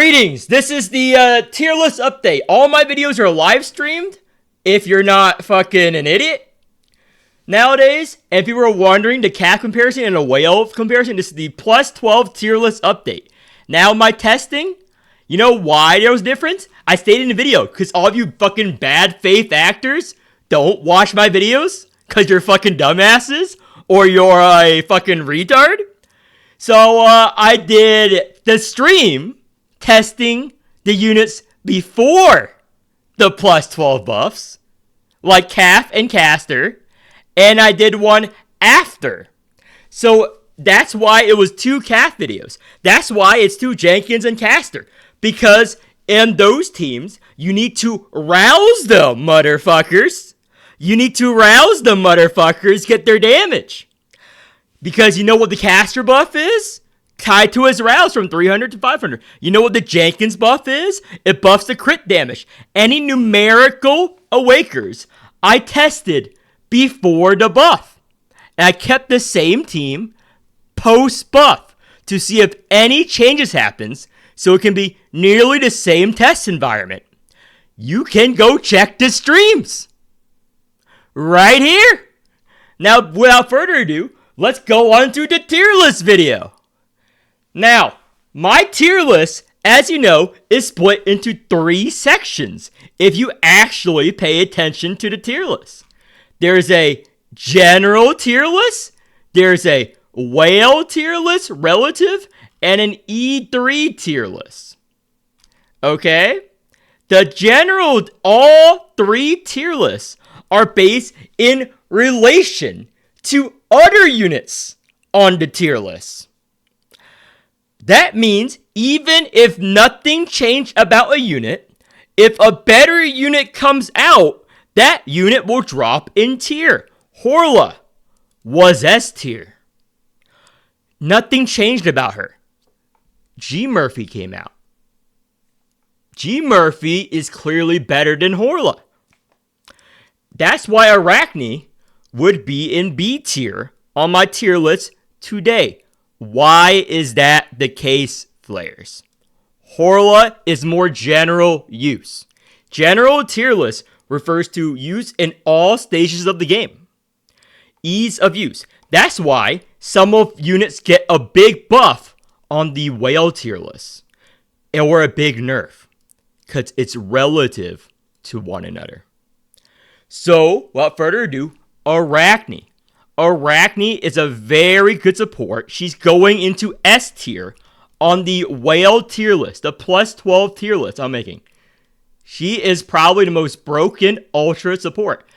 Greetings, this is the tier list update. All my videos are live streamed, if you're not fucking an idiot. Nowadays, and if you were wondering, the cat comparison and the whale comparison, this is the plus 12 tier list update. Now, my testing, you know why there was difference? I stated in the video, because all of you fucking bad faith actors don't watch my videos, because you're fucking dumbasses, or you're a fucking retard. So, I did the stream testing the units before the plus 12 buffs, like Calf and Caster, and I did one after. So that's why it was two Calf videos. That's why it's two Jenkins and Caster, because in those teams, you need to rouse the motherfuckers. You need to rouse the motherfuckers, get their damage. Because you know what the Caster buff is? Tied to his rouse from 300 to 500. You know what the Jenkins buff is? It buffs the crit damage. Any numerical awakers I tested before the buff. And I kept the same team post buff to see if any changes happens, so it can be nearly the same test environment. You can go check the streams right here. Now, without further ado, let's go on to the tier list video. Now, my tier list, as you know, is split into 3 sections if you actually pay attention to the tier list. There's a general tier list, there's a whale tier list relative, and an E3 tier list. Okay? The general, all 3 tier lists are based in relation to other units on the tier list. That means even if nothing changed about a unit, if a better unit comes out, that unit will drop in tier. Horla was S tier. Nothing changed about her. G Murphy came out. G Murphy is clearly better than Horla. That's why Arachne would be in B tier on my tier list today. Why is that the case, Flayers? Horla is more general use. General tier list refers to use in all stages of the game. Ease of use. That's why some of units get a big buff on the whale tier list. Or a big nerf. Because it's relative to one another. So, without further ado, Arachne. Arachne is a very good support. She's going into S tier on the whale tier list, the plus 12 tier list I'm making. She is probably the most broken ultra support.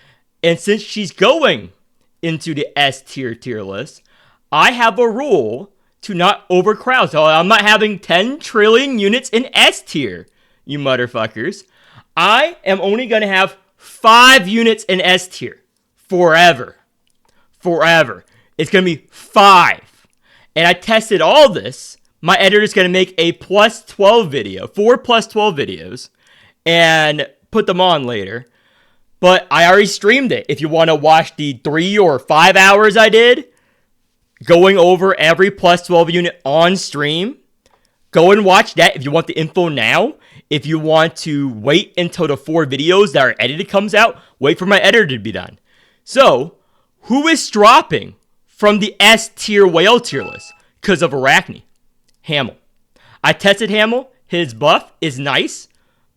And since she's going into the S tier list, I have a rule to not overcrowd. So I'm not having 10 trillion units in S tier, you motherfuckers. I am only going to have 5 units in S tier forever. It's going to be 5. And I tested all this. My editor's going to make a plus 12 video, 4 plus 12 videos, and put them on later. But I already streamed it. If you want to watch the 3 or 5 hours I did, going over every plus 12 unit on stream, go and watch that if you want the info now. If you want to wait until the 4 videos that are edited comes out, wait for my editor to be done. So, who is dropping from the S tier whale tier list because of Arachne? Hamel. I tested Hamel. His buff is nice,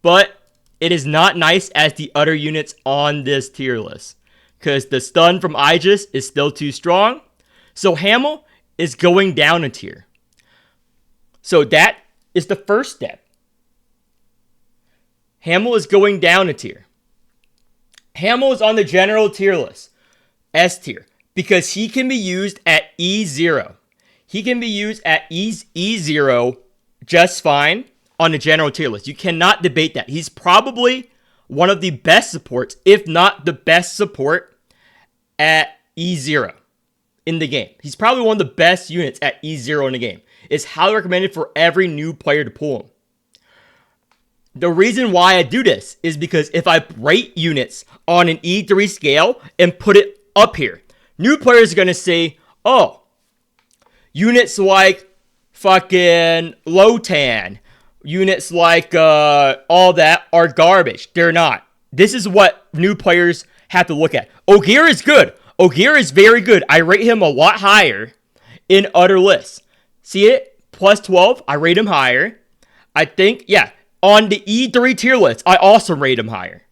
but it is not nice as the other units on this tier list because the stun from Aegis is still too strong. So Hamel is going down a tier. So that is the first step. Hamel is going down a tier. Hamel is on the general tier list. S tier, because he can be used at E0. He can be used at E0 just fine on the general tier list. You cannot debate that. He's probably one of the best supports, if not the best support at E0 in the game. He's probably one of the best units at E0 in the game. It's highly recommended for every new player to pull him. The reason why I do this is because if I rate units on an E3 scale and put it up here, new players are going to say, oh, units like fucking Lotan, units like all that are garbage. They're not. This is what new players have to look at. Ogier is good. Ogier is very good. I rate him a lot higher in other lists. See it? Plus 12. I rate him higher. I think, yeah. On the E3 tier list, I also rate him higher.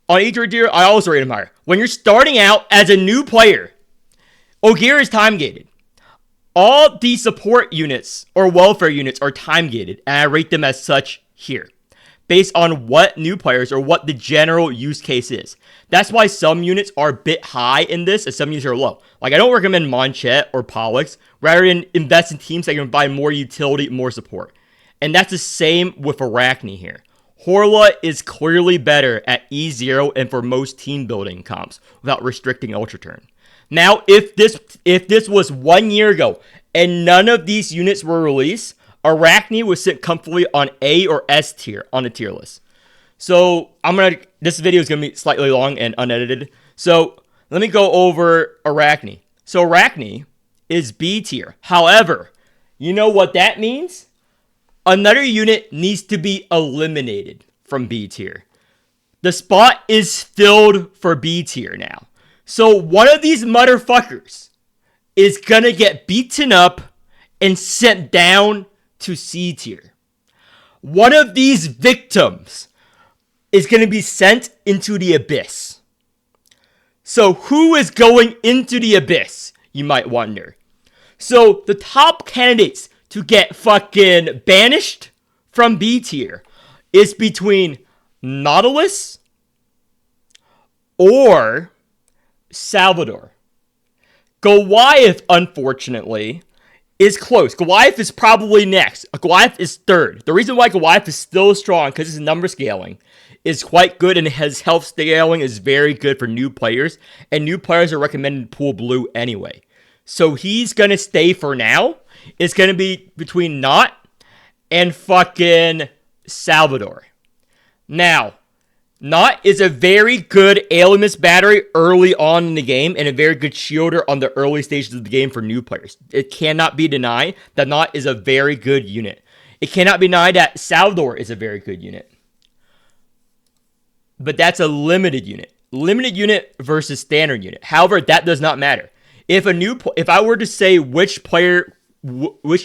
On E3 tier, I also rate him higher. When you're starting out as a new player, Ogier is time gated. All the support units or welfare units are time gated, and I rate them as such here, based on what new players or what the general use case is. That's why some units are a bit high in this and some units are low. Like, I don't recommend Monchet or Pollux, rather than invest in teams that can provide more utility, more support. And that's the same with Arachne here. Horla is clearly better at E0 and for most team building comps without restricting Ultra Turn. Now, if this was 1 year ago and none of these units were released, Arachne would sit comfortably on A or S tier on the tier list. So this video is gonna be slightly long and unedited. So let me go over Arachne. So Arachne is B tier. However, you know what that means? Another unit needs to be eliminated from B tier. The spot is filled for B tier now. So one of these motherfuckers is gonna get beaten up and sent down to C tier. One of these victims is gonna be sent into the abyss. So who is going into the abyss, you might wonder. So the top candidates to get fucking banished from B tier is between Nautilus or Salvador. Goliath, unfortunately, is close. Goliath is probably next. Goliath is third. The reason why Goliath is still strong, because his number scaling is quite good and his health scaling is very good for new players. And new players are recommended to pull blue anyway. So he's going to stay for now. It's going to be between Not and fucking Salvador. Now, Not is a very good Alimus battery early on in the game and a very good shielder on the early stages of the game for new players. It cannot be denied that Not is a very good unit. It cannot be denied that Salvador is a very good unit. But that's a limited unit. Limited unit versus standard unit. However, that does not matter. If I were to say which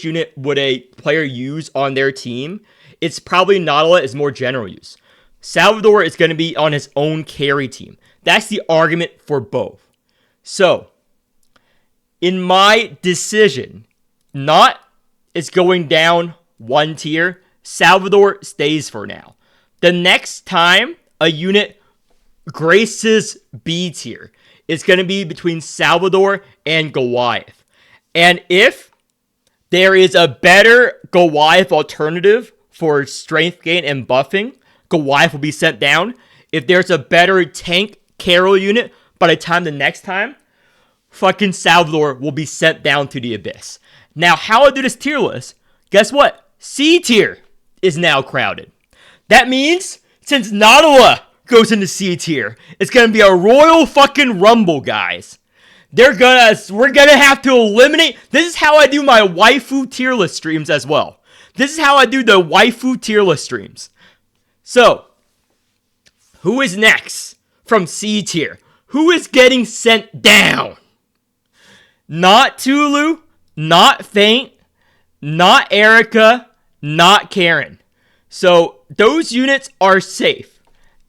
unit would a player use on their team, it's probably Nautilus is more general use. Salvador is going to be on his own carry team. That's the argument for both. So, in my decision, Not is going down 1 tier. Salvador stays for now. The next time a unit graces B tier, it's going to be between Salvador and Goliath. And if there is a better Goliath alternative for strength gain and buffing, Goliath will be sent down. If there's a better tank Carol unit, by the time the next time, fucking Salvador will be sent down to the abyss. Now, how I do this tier list, guess what? C tier is now crowded. That means, since Nautilus goes into C tier, it's gonna be a royal fucking rumble, guys. We're gonna have to eliminate. This is how I do my waifu tier list streams as well. This is how I do the waifu tier list streams. So, who is next from C tier? Who is getting sent down? Not Tulu, not Faint, not Erica, not Karen. So, those units are safe.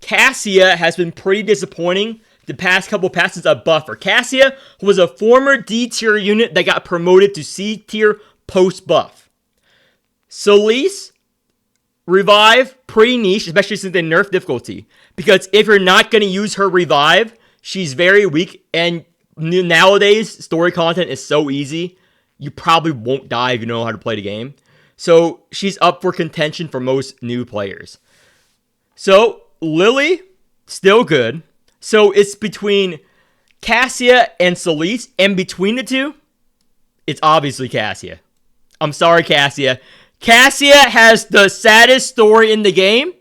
Cassia has been pretty disappointing the past couple passes of buffer. Cassia was a former D tier unit that got promoted to C tier post buff. Solis, Revive, pretty niche, especially since they nerfed difficulty. Because if you're not going to use her Revive, she's very weak. And nowadays, story content is so easy, you probably won't die if you know how to play the game. So she's up for contention for most new players. So Lily, still good. So it's between Cassia and Solis. And between the two, it's obviously Cassia. I'm sorry, Cassia. Cassia has the saddest story in the game.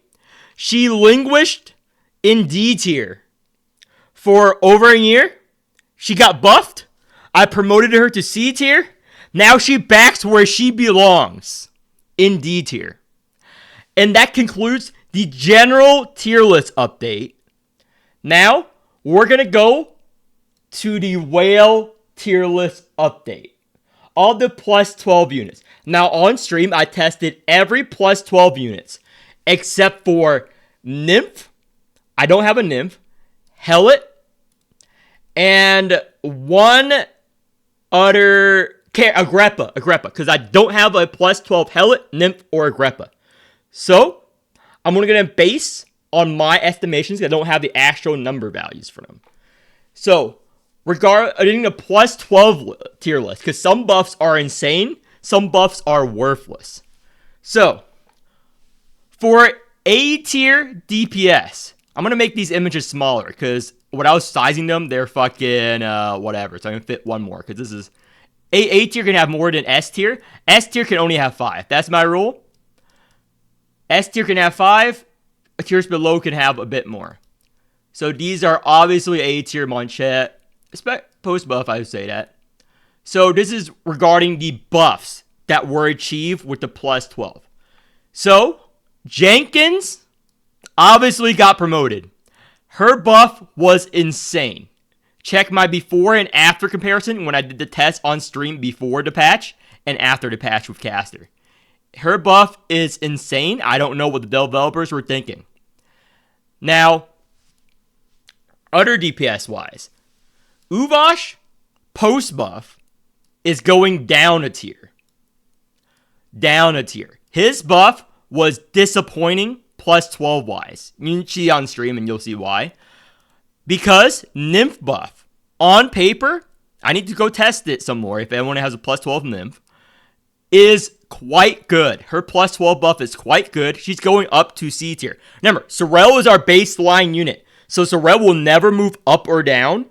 She languished in D tier for over a year. She got buffed. I promoted her to C tier. Now she backs where she belongs, in D tier. And that concludes the general tier list update. Now, we're going to go to the whale tier list update. All the plus 12 units. Now, on stream, I tested every plus 12 units. Except for Nymph. I don't have a Nymph. Hellet. And one other... Agrippa. Because I don't have a plus 12 Hellet, Nymph, or Agrippa. So, I'm going to base on my estimations. I don't have the actual number values for them. So, regarding the plus 12 tier list, because some buffs are insane, some buffs are worthless. So, for A tier DPS, I'm going to make these images smaller, because when I was sizing them, they're fucking whatever. So, I'm going to fit one more, because this is... A tier can have more than S tier. S tier can only have 5. That's my rule. S tier can have 5. Tiers below can have a bit more. So these are obviously A tier Monchette. Post buff, I would say that. So this is regarding the buffs that were achieved with the plus 12. So Jenkins obviously got promoted. Her buff was insane. Check my before and after comparison when I did the test on stream before the patch and after the patch with Caster. Her buff is insane. I don't know what the developers were thinking. Now, other DPS-wise, Uvash post-buff is going down a tier. Down a tier. His buff was disappointing plus 12-wise. You can see on stream and you'll see why. Because Nymph buff, on paper, I need to go test it some more if anyone has a plus 12 Nymph, is quite good. Her plus 12 buff is quite good. She's going up to C tier. Remember, Sorel is our baseline unit. So Sorel will never move up or down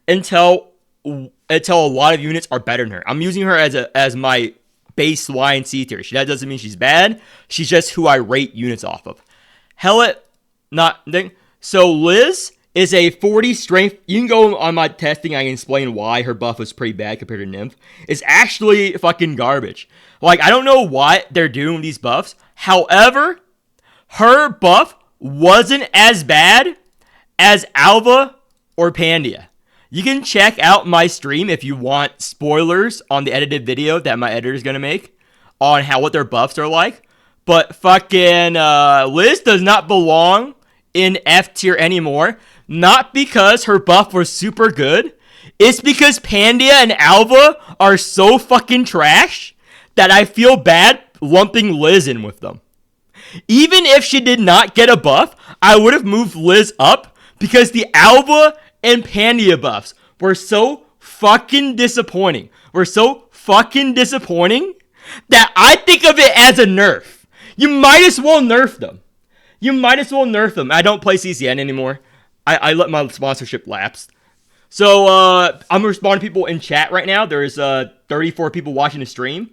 until a lot of units are better than her. I'm using her as my baseline C tier. That doesn't mean she's bad. She's just who I rate units off of. Hellet, not... So Liz is a 40 strength. You can go on my testing. I can explain why her buff was pretty bad compared to Nymph. It's actually fucking garbage. Like, I don't know what they're doing with these buffs. However, her buff wasn't as bad as Alva or Pandia. You can check out my stream if you want spoilers on the edited video that my editor is going to make on what their buffs are like. But fucking Liz does not belong in F tier anymore. Not because her buff was super good. It's because Pandia and Alva are so fucking trash that I feel bad lumping Liz in with them. Even if she did not get a buff, I would have moved Liz up because the Alva and Pandia buffs were so fucking disappointing. That I think of it as a nerf. You might as well nerf them. I don't play CCN anymore. I let my sponsorship lapse. So, I'm responding to people in chat right now. There's 34 people watching the stream.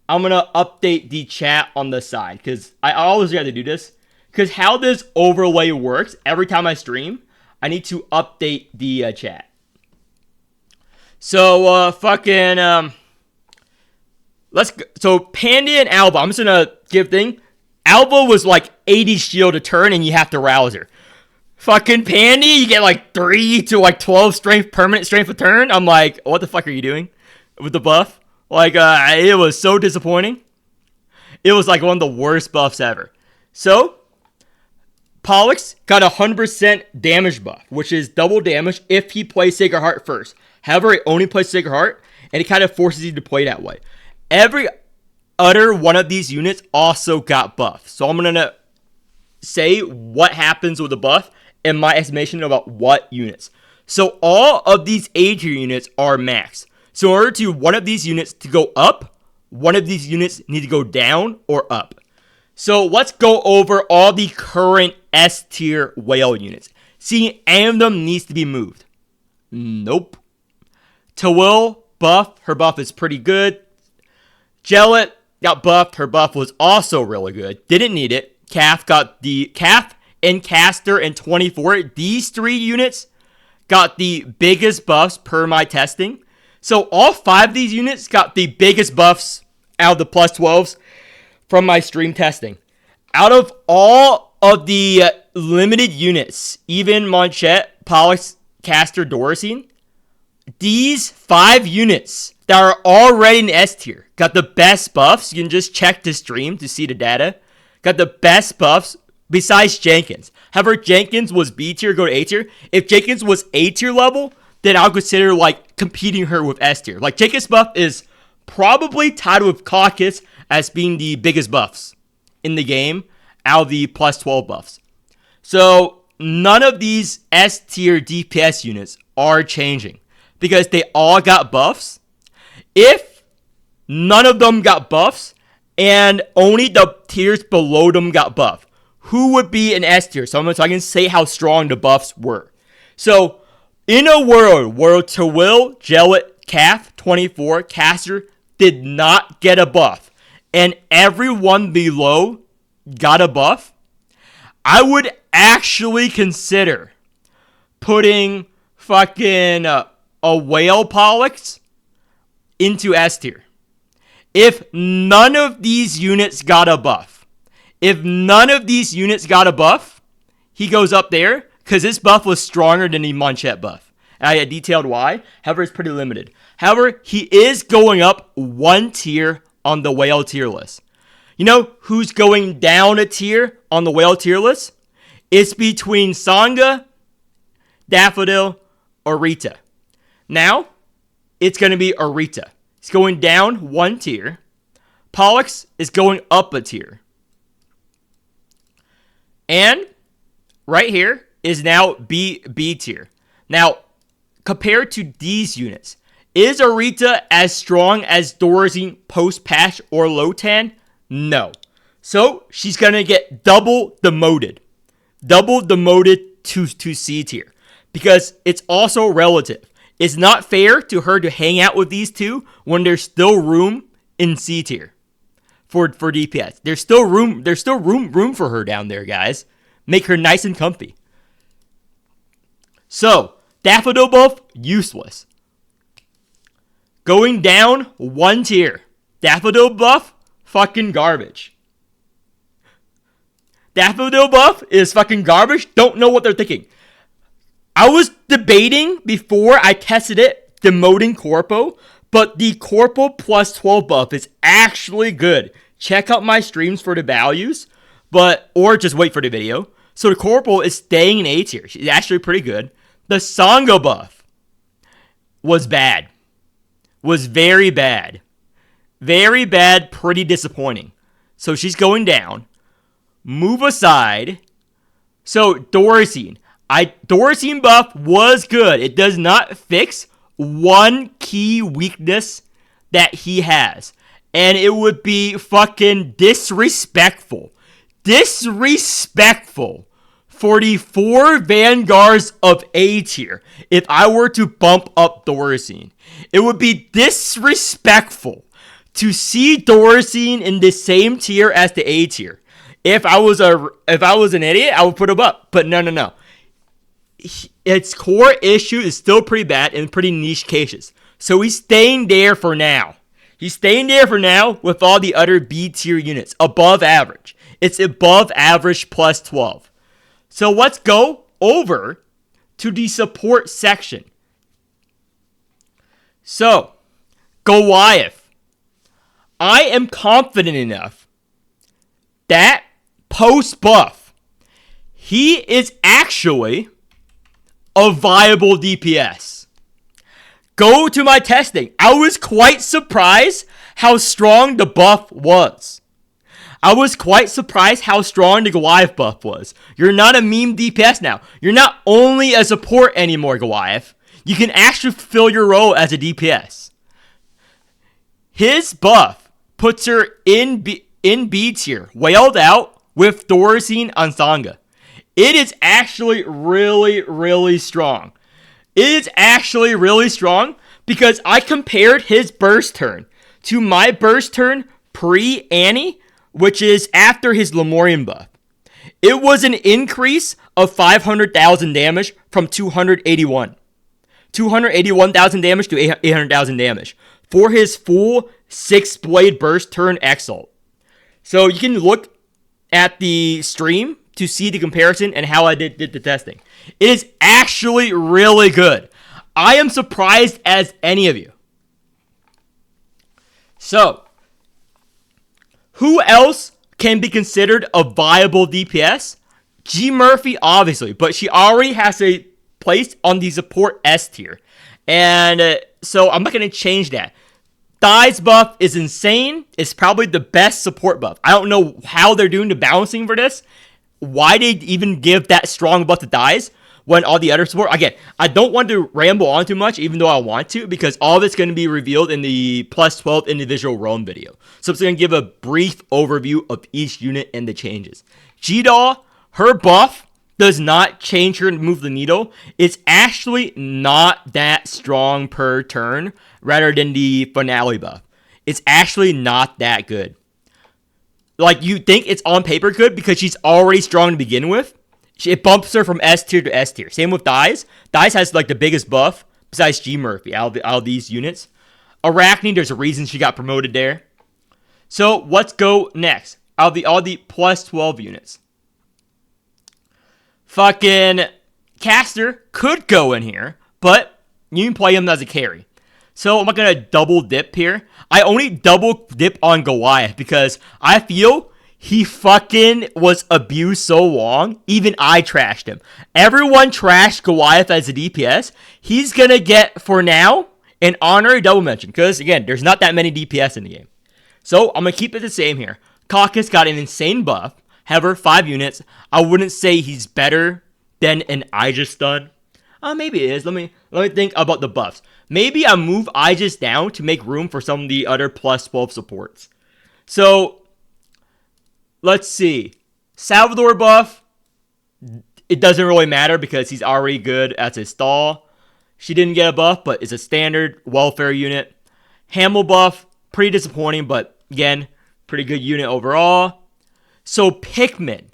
I'm going to update the chat on the side. Because I always got to do this. Because how this overlay works, every time I stream, I need to update the chat. So, let's go. So, Pandia and Alba. I'm just going to give thing. Alba was like 80 shield a turn and you have to rouse her. Fucking Pandy, you get like 3 to like 12 strength, permanent strength a turn. I'm like, what the fuck are you doing with the buff? Like, it was so disappointing. It was like one of the worst buffs ever. So, Pollux got a 100% damage buff, which is double damage if he plays Sacred Heart first. However, he only plays Sacred Heart, and it kind of forces you to play that way. Every other one of these units also got buffs. So, I'm going to say what happens with the buff and my estimation about what units. So all of these A tier units are max. So in order to one of these units to go up, one of these units need to go down or up. So let's go over all the current S tier whale units. See, any of them needs to be moved. Nope. Tawil buff, her buff is pretty good. Jellet got buffed, her buff was also really good. Didn't need it. Calf and Caster and 24. These 3 units got the biggest buffs per my testing. So all 5 of these units got the biggest buffs out of the plus 12s from my stream testing. Out of all of the limited units, even Monchette, Pollux, Caster, Doricine, these 5 units that are already in S tier got the best buffs. You can just check the stream to see the data. Got the best buffs besides Jenkins. However, Jenkins was B tier, go to A tier. If Jenkins was A tier level, then I'll consider like competing her with S tier. Like Jenkins' buff is probably tied with Caucus as being the biggest buffs in the game out of the plus 12 buffs. So none of these S tier DPS units are changing because they all got buffs. If none of them got buffs and only the tiers below them got buff, who would be an S tier? So I can say how strong the buffs were. So in a world to Will, Jellet, Calf, 24, Caster did not get a buff, and everyone below got a buff, I would actually consider putting fucking a Whale Pollux into S tier. If none of these units got a buff, he goes up there because this buff was stronger than the Monchette buff. And I detailed why. However, it's pretty limited. However, he is going up 1 tier on the Whale tier list. You know who's going down a tier on the Whale tier list? It's between Sangha, Daffodil, or Rita. Now, it's going to be Arita. It's going down 1 tier. Pollux is going up a tier. And right here is now B tier. Now, compared to these units, is Arita as strong as Doricine post-patch or Lotan? No. So, she's going to get double demoted. Double demoted to C tier. Because it's also relative. It's not fair to her to hang out with these two when there's still room in C tier for DPS. There's still room for her down there, guys. Make her nice and comfy. So, Daffodil buff, useless. Going down 1 tier. Daffodil buff, fucking garbage. Daffodil buff is fucking garbage. Don't know what they're thinking. I was debating before I tested it, demoting Corpo, but the Corpo plus 12 buff is actually good. Check out my streams for the values, or just wait for the video. So the Corpo is staying in A tier. She's actually pretty good. The Sangha buff was bad. Was very bad. Very bad, pretty disappointing. So she's going down. Move aside. So Doricine. Doricine buff was good. It does not fix one key weakness that he has. And it would be fucking disrespectful. Disrespectful for the 4 Vanguards of A tier if I were to bump up Doricine. It would be disrespectful to see Doricine in the same tier as the A tier. If I was an idiot, I would put him up. But no. Its core issue is still pretty bad in pretty niche cases. So he's staying there for now. He's staying there for now with all the other B tier units. Above average. It's above average plus 12. So let's go over to the support section. So, Goliath. I am confident enough that post-buff, he is actually a viable DPS. Go to my testing. I was quite surprised how strong the buff was. I was quite surprised how strong the Goliath buff was. You're not a meme DPS now. You're not only a support anymore, Goliath. You can actually fulfill your role as a DPS. His buff puts her in B tier, wailed out with Doricine on Sangha. It is actually really, really strong. It is actually really strong because I compared his burst turn to my burst turn pre-Annie, which is after his Lemurian buff. It was an increase of 500,000 damage from 281. 281,000 damage to 800,000 damage for his full 6-blade burst turn exalt. So you can look at the stream to see the comparison and how I did the testing. It is actually really good. I am surprised as any of you. So, who else can be considered a viable DPS? G Murphy, obviously, but she already has a place on the support S tier. And so I'm not going to change that. Thighs buff is insane. It's probably the best support buff. I don't know how they're doing the balancing for this. Why they even give that strong buff to thighs when all the other support... Again, I don't want to ramble on too much, even though I want to, because all of it's going to be revealed in the plus 12 individual roam video. So I'm just going to give a brief overview of each unit and the changes. G-Doll, her buff does not change her to move the needle. It's actually not that strong per turn, rather than the finale buff. It's actually not that good. Like, you think it's on paper good because she's already strong to begin with. It bumps her from S tier to S tier. Same with Thighs. Thighs has, like, the biggest buff besides G Murphy out of these units. Arachne, there's a reason she got promoted there. So, let's go next. Out of all the plus 12 units. Fucking Caster could go in here, but you can play him as a carry. So I'm not going to double dip here. I only double dip on Goliath because I feel he fucking was abused so long. Even I trashed him. Everyone trashed Goliath as a DPS. He's going to get, for now, an honorary double mention. Because, again, there's not that many DPS in the game. So I'm going to keep it the same here. Caucus got an insane buff. However, 5 units. I wouldn't say he's better than an Aegis stun. Maybe it is. Let me think about the buffs. Maybe I move Aegis down to make room for some of the other plus 12 supports. So, let's see. Salvador buff, it doesn't really matter because he's already good as his stall. She didn't get a buff, but it's a standard welfare unit. Hamel buff, pretty disappointing, but again, pretty good unit overall. So, Pikmin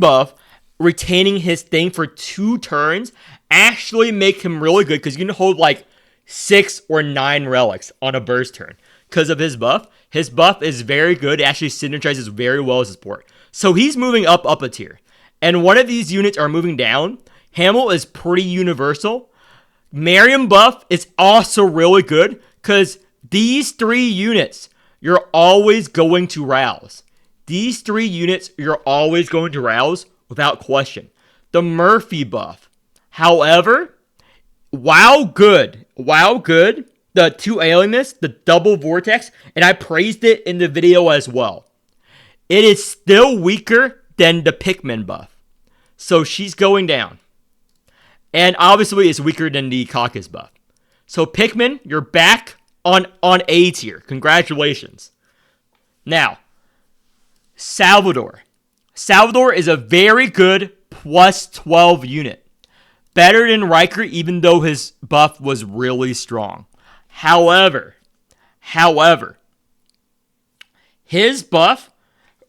buff, retaining his thing for 2 turns, actually make him really good because you can hold like 6 or 9 relics on a burst turn because of his buff. His buff is very good. It actually synergizes very well as a support. So he's moving up a tier. And one of these units are moving down. Hamel is pretty universal. Mariam buff is also really good because these 3 units you're always going to rouse. These 3 units you're always going to rouse without question. The Murphy buff, however, while good, the 2 alienness, the double vortex, and I praised it in the video as well. It is still weaker than the Pikmin buff. So she's going down. And obviously it's weaker than the Caucus buff. So Pikmin, you're back on A tier. Congratulations. Now, Salvador. Salvador is a very good plus 12 unit. Better than Riker, even though his buff was really strong. However, his buff,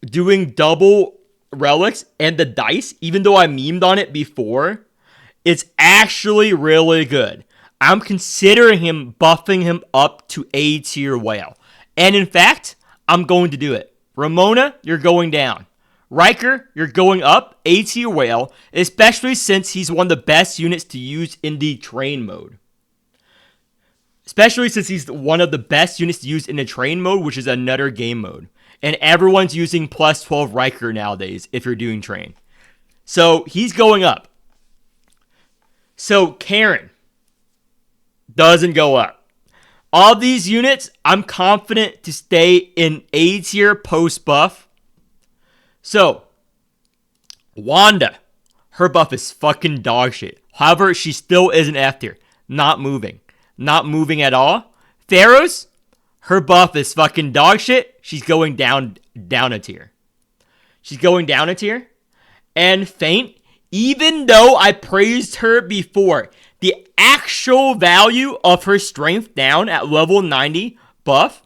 doing double relics and the dice, even though I memed on it before, it's actually really good. I'm considering him buffing him up to A tier whale. And in fact, I'm going to do it. Ramona, you're going down. Riker, you're going up, A tier whale, especially since he's one of the best units to use in the train mode. Especially since he's one of the best units to use in the train mode, which is another game mode. And everyone's using plus 12 Riker nowadays if you're doing train. So he's going up. So Karen doesn't go up. All these units, I'm confident to stay in A tier post buff. So, Wanda, her buff is fucking dog shit. However, she still is an F tier. Not moving. Not moving at all. Pharaoh's, her buff is fucking dog shit. She's going down a tier. She's going down a tier. And Faint, even though I praised her before, the actual value of her strength down at level 90 buff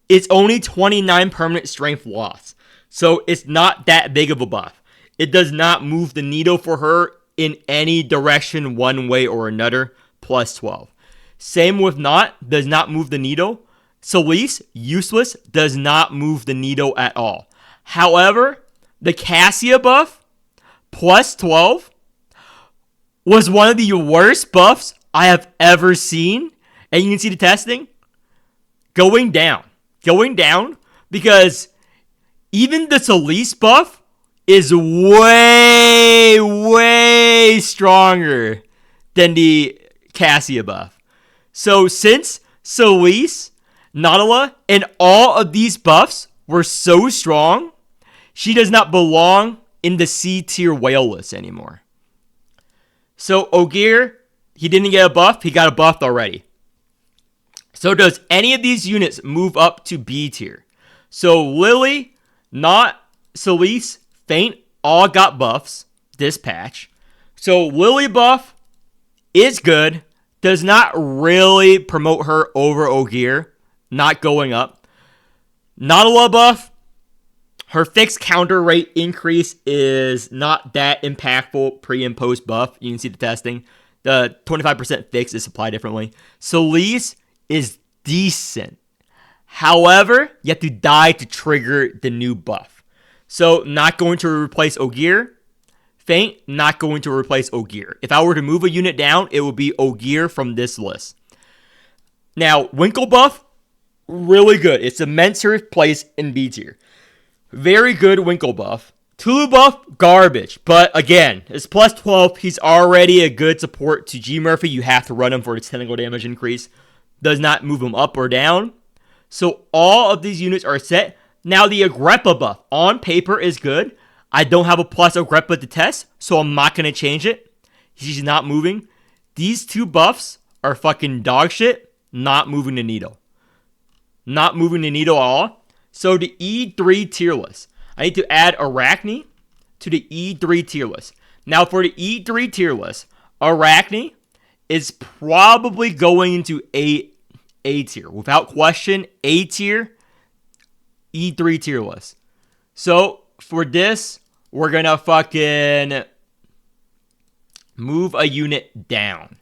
is only 29 permanent strength loss. So it's not that big of a buff. It does not move the needle for her in any direction one way or another. plus 12. Same with Not, does not move the needle. Celeste, useless, does not move the needle at all. However, the Cassia buff, plus 12, was one of the worst buffs I have ever seen. And you can see the testing going down. Going down because even the Celeste buff is way, way stronger than the Cassia buff. So since Celeste, Nautilus, and all of these buffs were so strong, she does not belong in the C tier whale list anymore. So Ogier, he didn't get a buff, he got a buff already. So does any of these units move up to B tier? So Lily, Not, Celeste, Faint, all got buffs this patch. So Lily buff is good, does not really promote her over Ogier, not going up. Nautilus buff, her fixed counter rate increase is not that impactful pre and post buff. You can see the testing. The 25% fix is applied differently. Celeste is decent. However, you have to die to trigger the new buff. So, not going to replace Ogier. Faint, not going to replace Ogier. If I were to move a unit down, it would be Ogier from this list. Now, Winkle buff, really good. It's a commensurate place in B tier. Very good Winkle buff. Tulu buff, garbage. But again, it's plus 12. He's already a good support to G Murphy. You have to run him for its technical damage increase. Does not move him up or down. So all of these units are set. Now the Agrippa buff on paper is good. I don't have a plus Agrippa to test, so I'm not going to change it. She's not moving. These two buffs are fucking dog shit. Not moving the needle. Not moving the needle at all. So the E3 tier list. I need to add Arachne to the E3 tier list. Now for the E3 tier list, Arachne is probably going into A tier. Without question, A tier, E3 tier list. So for this, we're going to fucking move a unit down.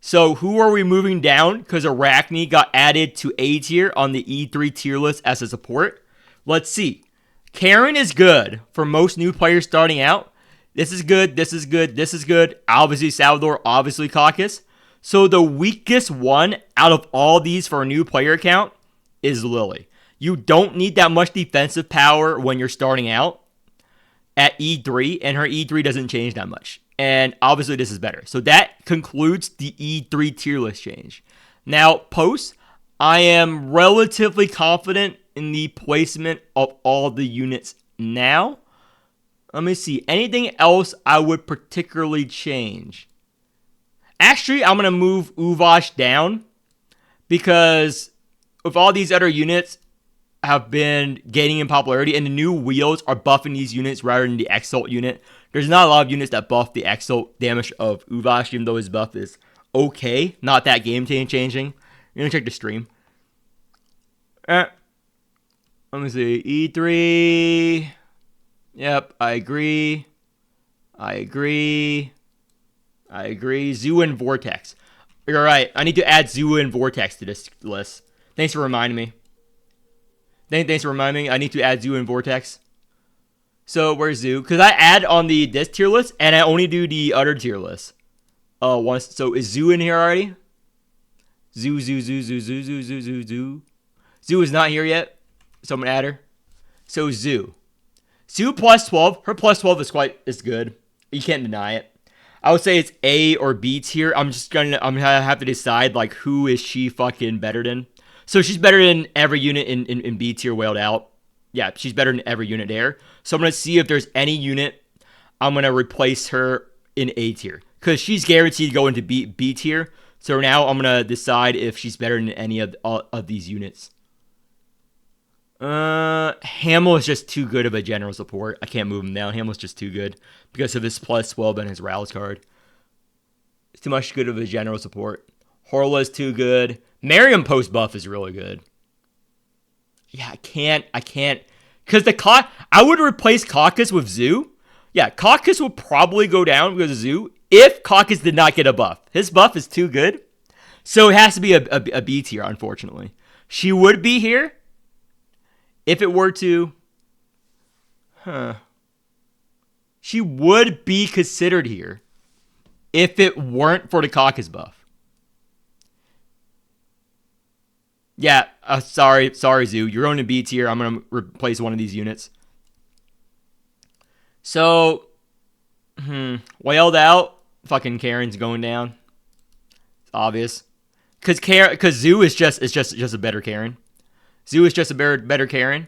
So who are we moving down? Because Arachne got added to A tier on the E3 tier list as a support. Let's see. Karen is good for most new players starting out. This is good. This is good. This is good. Obviously Salvador. Obviously Caucus. So the weakest one out of all these for a new player account is Lily. You don't need that much defensive power when you're starting out at E3, and her E3 doesn't change that much. And obviously this is better. So that concludes the E3 tier list change. Now, post, I am relatively confident in the placement of all the units now. Let me see. Anything else I would particularly change? Actually, I'm going to move Uvash down because if all these other units have been gaining in popularity and the new wheels are buffing these units rather than the Exalt unit, there's not a lot of units that buff the Exalt damage of Uvash, even though his buff is okay. Not that game changing. You're going to check the stream. Let me see. E3. Yep, I agree. Zoo and Vortex. You're right. I need to add Zoo and Vortex to this list. Thanks for reminding me. Thanks for reminding me. I need to add Zoo and Vortex. So, where's Zoo? Because I add on this tier list, and I only do the other tier list. Once. So, is Zoo in here already? Zoo. Zoo is not here yet. So, I'm going to add her. So, Zoo. Zoo plus 12. Her plus 12 is good. You can't deny it. I would say it's A or B tier. I'm gonna have to decide like who is she fucking better than. So she's better than every unit in B tier whaled out. Yeah, she's better than every unit there. So I'm gonna see if there's any unit I'm gonna replace her in A tier. Because she's guaranteed to go into B tier. So now I'm gonna decide if she's better than any of these units. Hamel is just too good of a general support. I can't move him down. Hamel's just too good because of his plus 12 and his Rouse card. It's too much good of a general support. Horla is too good. Miriam post buff is really good. Yeah, I can't. Because I would replace Caucus with Zoo. Yeah, Caucus would probably go down because Zoo if Caucus did not get a buff. His buff is too good. So it has to be a B tier, unfortunately. She would be here if it were to... She would be considered here if it weren't for the Caucus buff. Yeah, sorry, Zoo. You're on a B tier. I'm going to replace one of these units. So, wailed out. Fucking Karen's going down. It's obvious. Because Zoo is just a better Karen. Zoo is just a better Karen.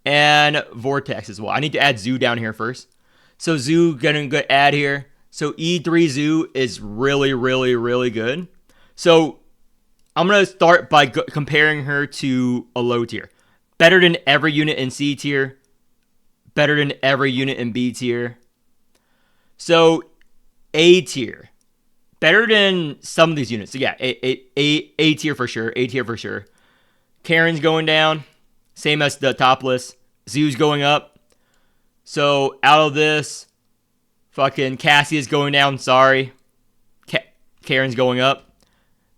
And Vortex as well. I need to add Zoo down here first. So Zoo getting a good add here. So E3 Zoo is really, really, really good. So I'm going to start by comparing her to a low tier. Better than every unit in C tier. Better than every unit in B tier. So A tier. Better than some of these units. So yeah, A tier for sure. A tier for sure. Karen's going down. Same as the top list. Zoo's going up. So out of this, fucking Cassie is going down. Sorry. Karen's going up.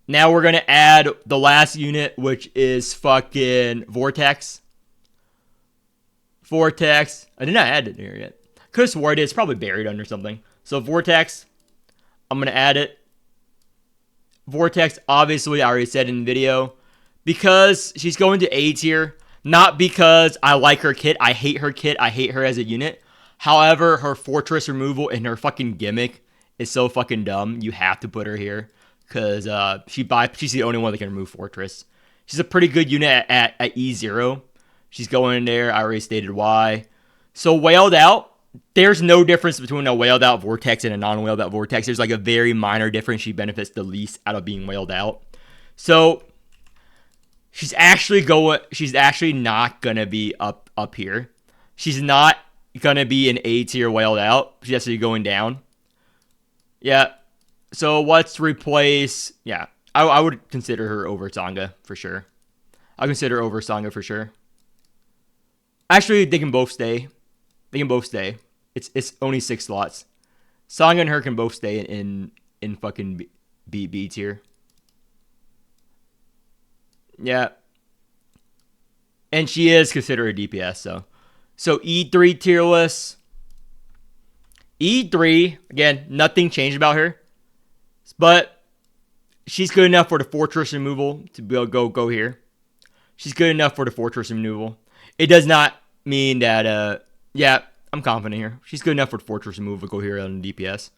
Now we're going to add the last unit, which is fucking Vortex. Vortex. I did not add it here yet. Could have swore it is. Probably buried under something. So Vortex. I'm going to add it. Vortex, obviously, I already said in the video. Because she's going to A tier. Not because I like her kit. I hate her kit. I hate her as a unit. However, her fortress removal and her fucking gimmick is so fucking dumb. You have to put her here. Because she's the only one that can remove fortress. She's a pretty good unit at E0. She's going in there. I already stated why. So wailed out. There's no difference between a wailed out Vortex and a non-wailed out Vortex. There's like a very minor difference. She benefits the least out of being wailed out. So she's actually not gonna be up here. She's not gonna be an A tier wailed out. She's actually going down. Yeah. So let's replace. Yeah, I would consider her over Sangha for sure. I consider her over Sangha for sure. Actually, they can both stay. They can both stay. It's only 6 slots. Sangha and her can both stay in fucking B tier. Yeah. And she is considered a DPS, so E3 tier list. E3, again, nothing changed about her. But she's good enough for the fortress removal to be able to go here. She's good enough for the fortress removal. It does not mean that, yeah, I'm confident here. She's good enough for the fortress removal to go here on the DPS.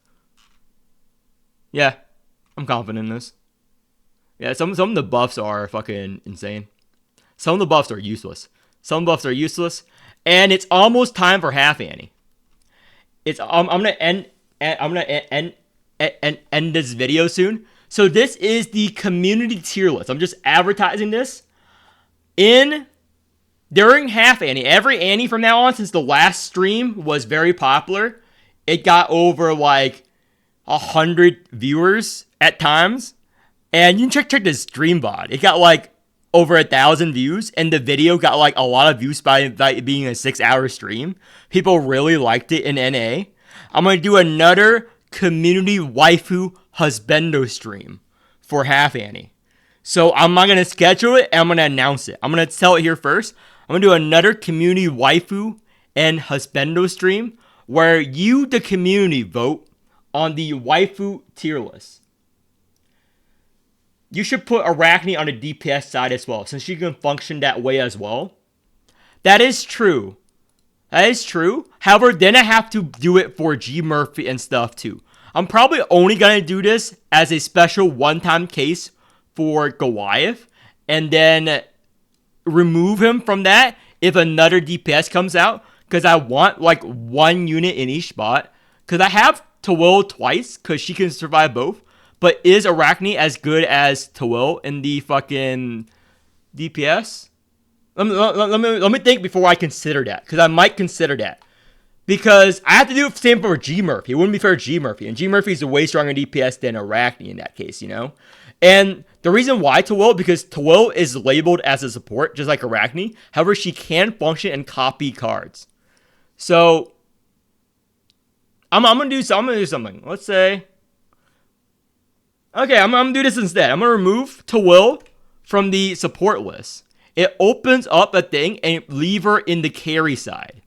Yeah, I'm confident in this. Yeah, some of the buffs are fucking insane. Some of the buffs are useless. Some buffs are useless. And it's almost time for Half Annie. I'm gonna end this video soon. So this is the community tier list. I'm just advertising this. During Half Annie, every Annie from now on, since the last stream was very popular, it got over like 100 viewers at times. And you can check the stream VOD. It got like over 1,000 views, and the video got like a lot of views by it being a 6-hour stream. People really liked it in NA. I'm gonna do another community waifu husbando stream for Half Annie. So I'm not gonna schedule it, and I'm gonna announce it. I'm gonna tell it here first. I'm gonna do another community waifu and husbando stream where you, the community, vote on the waifu tier list. You should put Arachne on the DPS side as well, since she can function that way as well. That is true. That is true. However, then I have to do it for G Murphy and stuff too. I'm probably only going to do this as a special one-time case for Goliath, and then remove him from that if another DPS comes out, because I want like one unit in each spot. Because I have Tawil twice, because she can survive both. But is Arachne as good as Tawil in the fucking DPS? Let me think before I consider that. Because I might consider that. Because I have to do the same for G Murphy. It wouldn't be fair to G Murphy. And G Murphy is a way stronger DPS than Arachne in that case, you know? And the reason why Tawil, because Tawil is labeled as a support, just like Arachne. However, she can function and copy cards. So, I'm gonna do something. Let's say Okay, I'm gonna do this instead. I'm gonna remove To Will from the support list. It opens up a thing and leave her in the carry side.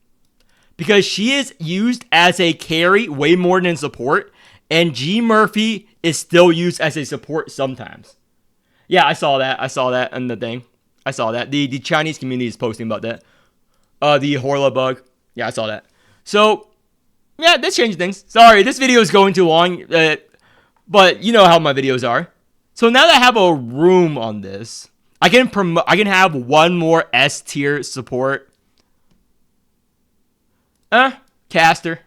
Because she is used as a carry way more than support, and G Murphy is still used as a support sometimes. Yeah, I saw that. I saw that in the thing. I saw that. The Chinese community is posting about that. The Horla bug. Yeah, I saw that. So, yeah, this changed things. Sorry, this video is going too long, but you know how my videos are. So now that I have a room on this, I can have one more S tier support. Caster.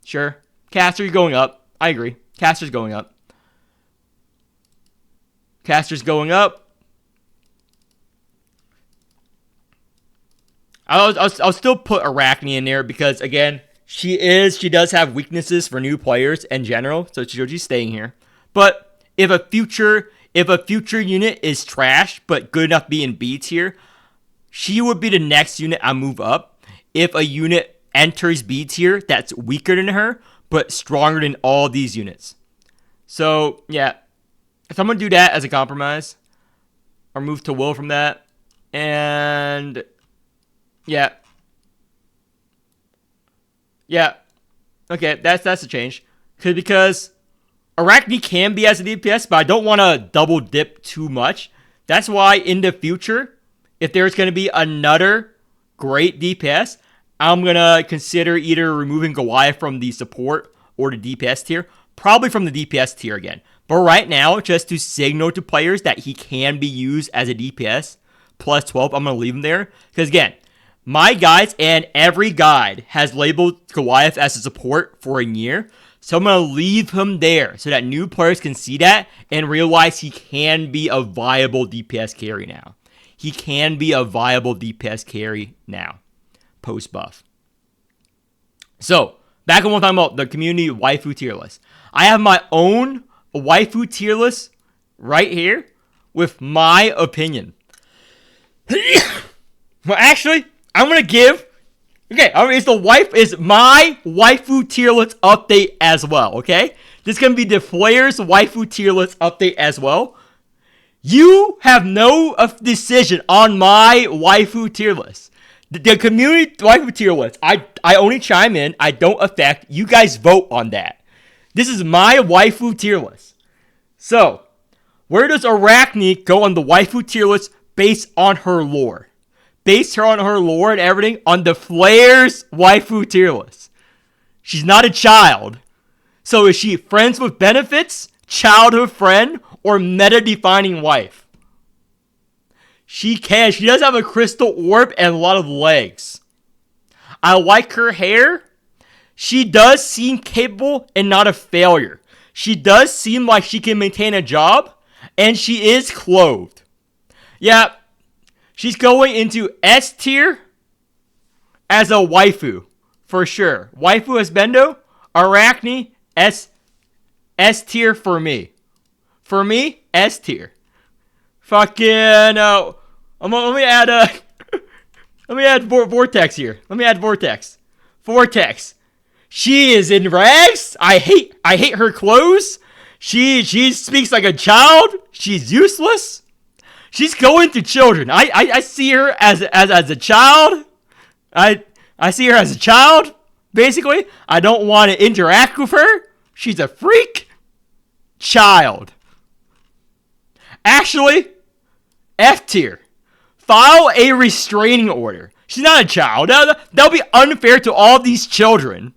Sure. Caster, you're going up. I agree. Caster's going up. Caster's going up. I'll still put Arachne in there because, again, she does have weaknesses for new players in general, so she's staying here. But if a future unit is trash but good enough to be in B tier, she would be the next unit I move up. If a unit enters B tier that's weaker than her but stronger than all these units. So yeah, if I'm gonna do that as a compromise, or move To Will from that, and yeah, okay, that's a change. Because Arachne can be as a DPS, but I don't want to double dip too much. That's why in the future, if there's gonna be another great DPS, I'm going to consider either removing Goliath from the support or the DPS tier. Probably from the DPS tier again. But right now, just to signal to players that he can be used as a DPS plus 12, I'm going to leave him there. Because again, my guides and every guide has labeled Goliath as a support for a year. So I'm going to leave him there so that new players can see that and realize he can be a viable DPS carry now. He can be a viable DPS carry now. Post buff. So, back on what I'm talking about, the community waifu tier list. I have my own waifu tier list right here with my opinion. Well, actually, I'm gonna give. Okay, it's my waifu tier list update as well. Okay, this is gonna be the players waifu tier list update as well. You have no decision on my waifu tier list. The community waifu tier list, I only chime in. I don't affect. You guys vote on that. This is my waifu tier list. So, where does Arachne go on the waifu tier list based on her lore? Based her on her lore and everything on the Flair's waifu tier list. She's not a child. So is she friends with benefits, childhood friend, or meta-defining wife? She can. She does have a crystal orb and a lot of legs. I like her hair. She does seem capable and not a failure. She does seem like she can maintain a job. And she is clothed. Yeah. She's going into S tier as a waifu. For sure. Waifu as Bendo. Arachne. S tier for me. For me, S tier. Fucking let me add Vortex here. Let me add Vortex. Vortex. She is in rags. I hate her clothes. She speaks like a child. She's useless. She's going to children. I see her as a child. I see her as a child. Basically, I don't want to interact with her. She's a freak. Child. Actually, F tier. File a restraining order. She's not a child. That'll be unfair to all these children.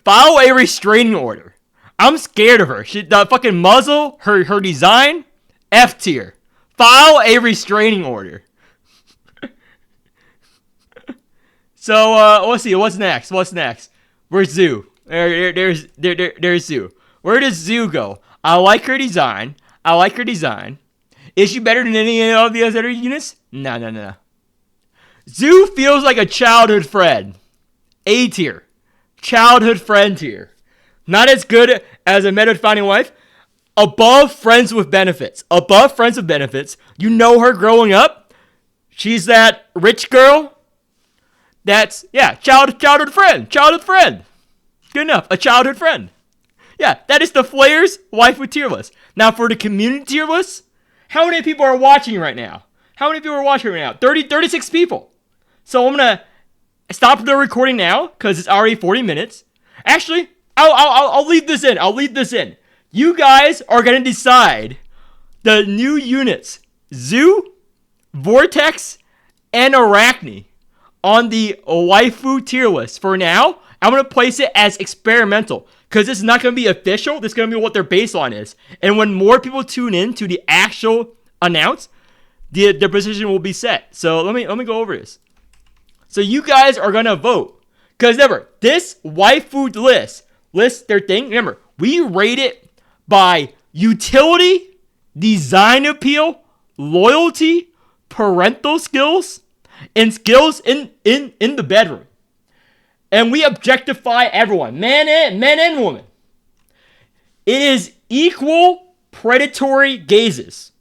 File a restraining order. I'm scared of her. The fucking muzzle, her design, F tier. File a restraining order. So, let's see. What's next? Where's Zoo? There's Zoo. Where does Zoo go? I like her design. Is she better than any of the other units? No. Zoo feels like a childhood friend. A tier. Childhood friend tier. Not as good as a meta-defining wife. Above friends with benefits. You know her growing up. She's that rich girl. That's, childhood friend. Good enough. A childhood friend. Yeah, that is the Flayers Waifu tier list. Now for the community tier list, how many people are watching right now? 36 people. So I'm gonna stop the recording now because it's already 40 minutes. Actually, I'll leave this in. You guys are gonna decide the new units, Zoo, Vortex, and Arachne, on the Waifu tier list. For now, I'm going to place it as experimental, because this is not going to be official. This is going to be what their baseline is. And when more people tune in to the actual announce, the position will be set. So let me go over this. So you guys are going to vote. Because remember, this Waifu list their thing. Remember, we rate it by utility, design appeal, loyalty, parental skills, and skills in the bedroom. And we objectify everyone, men and women. It is equal predatory gazes.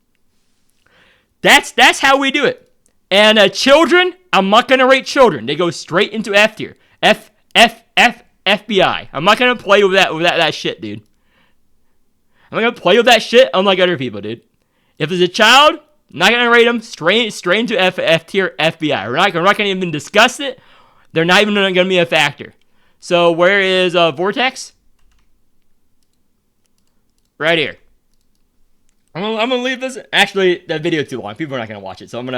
That's how we do it. And children, I'm not gonna rate children. They go straight into F tier. FBI. I'm not gonna play with that shit, dude. I'm not gonna play with that shit unlike other people, dude. If it's a child, not gonna rate them straight into F tier FBI. We're not gonna even discuss it. They're not even gonna be a factor. So where is Vortex? Right here. I'm gonna leave this. Actually, that video too long. People are not gonna watch it, so I'm gonna.